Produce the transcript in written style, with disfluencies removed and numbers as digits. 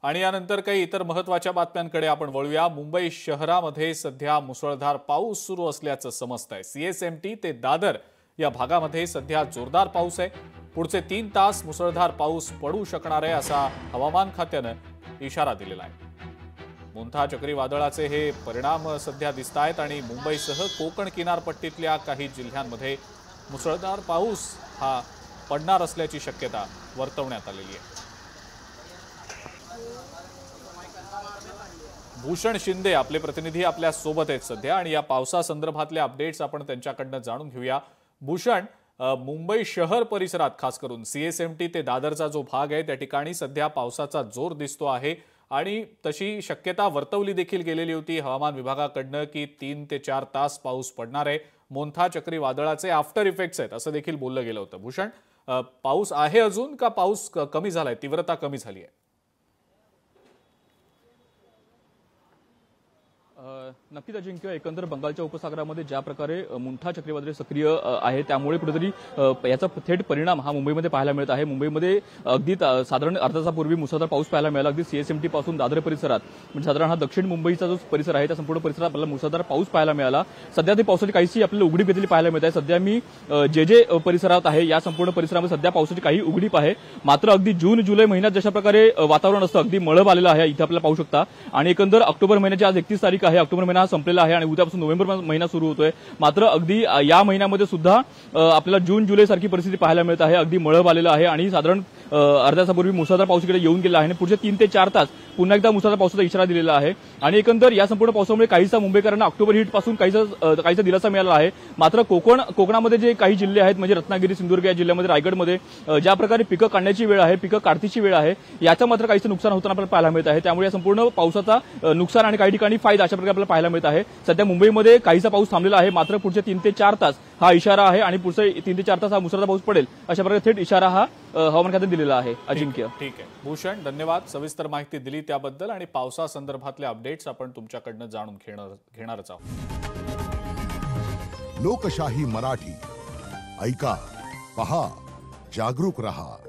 आणि यानंतर काही इतर महत्त्वाच्या बातम्यांकडे आपण वळूया। मुंबई शहरामध्ये सध्या मुसळधार पाऊस सुरू असल्याचं समजतंय। सीएसएमटी ते दादर या भागामध्ये सध्या जोरदार पाऊस आहे। पुढचे 3 तास मुसळधार पाऊस पडू शकणार आहे असा हवामान खात्यानं इशारा दिलेला आहे। मोंथा चक्रीवादळाचे हे परिणाम सध्या दिसतायत आणि मुंबईसह कोकण किनारपट्टीतल्या काही जिल्ह्यांमध्ये मुसळधार पाऊस हा पडणार असल्याची शक्यता वर्तवण्यात आलेली आहे। भूषण शिंदे आपले प्रतिनिधी आपल्या सोबत आहेत सध्या आणि या पावसासंदर्भातल्या अपडेट्स आपण त्यांच्याकडनं जाणून घेऊया। भूषण, मुंबई शहर परिसरात खास करून सीएसएमटी ते दादरचा जो भाग आहे त्या ठिकाणी सध्या पावसाचा जोर दिसतो आहे आणि तशी शक्यता वर्तवली देखील गेलेली होती हवामान विभागाकडनं की 3 ते 4 तास पाऊस पडणार आहे। मोंथा चक्रीवादळाचे आफ्टर इफेक्ट्स आहेत असं देखील बोललं गेलं होतं। भूषण, पाऊस आहे अजून का पाऊस कमी झालाय, तीव्रता कमी झाली आहे? नक्कीच अजिंक्य, एकंदर बंगालच्या उपसागरामध्ये ज्या प्रकारे मोंथा चक्रीवादळ सक्रिय आहे त्यामुळे कुठेतरी याचा थेट परिणाम हा मुंबईमध्ये पाहायला मिळत आहे। मुंबईमध्ये अगदी साधारण अर्धा तासापूर्वी मुसळधार पाऊस पाहायला मिळाला। अगदी सीएसएमटी पासून दादर परिसरात म्हणजे साधारण हा दक्षिण मुंबईचा जो परिसर आहे त्या संपूर्ण परिसरात आपल्याला मुसळधार पाऊस पाहायला मिळाला। सध्या ती पावसाची काहीशी आपल्याला उघडीप घेतलेली पाहायला मिळत आहे। सध्या मी जे परिसरात आहे या संपूर्ण परिसरामध्ये सध्या पावसाची काही उघडीप आहे। मात्र अगदी जून जुलै महिन्यात जशा प्रकारे वातावरण असतं अगदी मळभ आलेलं आहे इथे आपल्याला पाहू शकता। आणि एकंदर ऑक्टोबर महिन्याची आज 31 तारीख आहे, ऑक्टोबर महिना संपलेला आहे आणि उद्यापासून नोव्हेंबर महिना सुरू होतोय। मात्र अगदी या महिन्यामध्ये सुद्धा आपल्याला जून जुलै सारखी परिस्थिती पाहायला मिळत आहे। अगदी मळभ आलेला आहे आणि साधारण अर्ध्या तासापूर्वी मुसळधार पाऊस इकडे येऊन गेला आहे आणि पुढचे 3 ते 4 तास पुन्हा एकदा मुसळधार पावसाचा इशारा दिलेला आहे। आणि एकंदर या संपूर्ण पावसामुळे काहीसा मुंबईकरांना ऑक्टोबर हिट पासून काहीसा दिलासा मिळाला आहे। मात्र कोकणामध्ये जे काही जिल्हे आहेत म्हणजे रत्नागिरी, सिंधुदुर्ग या जिल्ह्यामध्ये, रायगडमध्ये ज्या प्रकारे पिकं काढण्याची वेळ आहे, पिकं काढतीची वेळ आहे, याचं मात्र काहीसं नुकसान होताना आपल्याला पाहायला मिळत आहे। त्यामुळे या संपूर्ण पावसाचा नुकसान आणि काही ठिकाणी फायदा अशा प्रकारे आपल्याला पाहायला मिळत आहे। सध्या मुंबईमध्ये काहीसा पाऊस थांबलेला आहे, मात्र पुढचे 3 ते 4 तास हा इशारा आहे आणि पुढचे 3 ते 4 तास हा मुसळधार पाऊस पडेल अशा प्रकारे थेट इशारा हा हवामान खात्याने दिलेला आहे। अजिंक्य, ठीक आहे भूषण, धन्यवाद सविस्तर माहिती दिली त्याबद्दल आणि पावसासंदर्भातले अपडेट्स आपण तुमच्याकडनं जाणून घेणारच आहोत। लोकशाही मराठी ऐका, पहा, जागरूक रहा।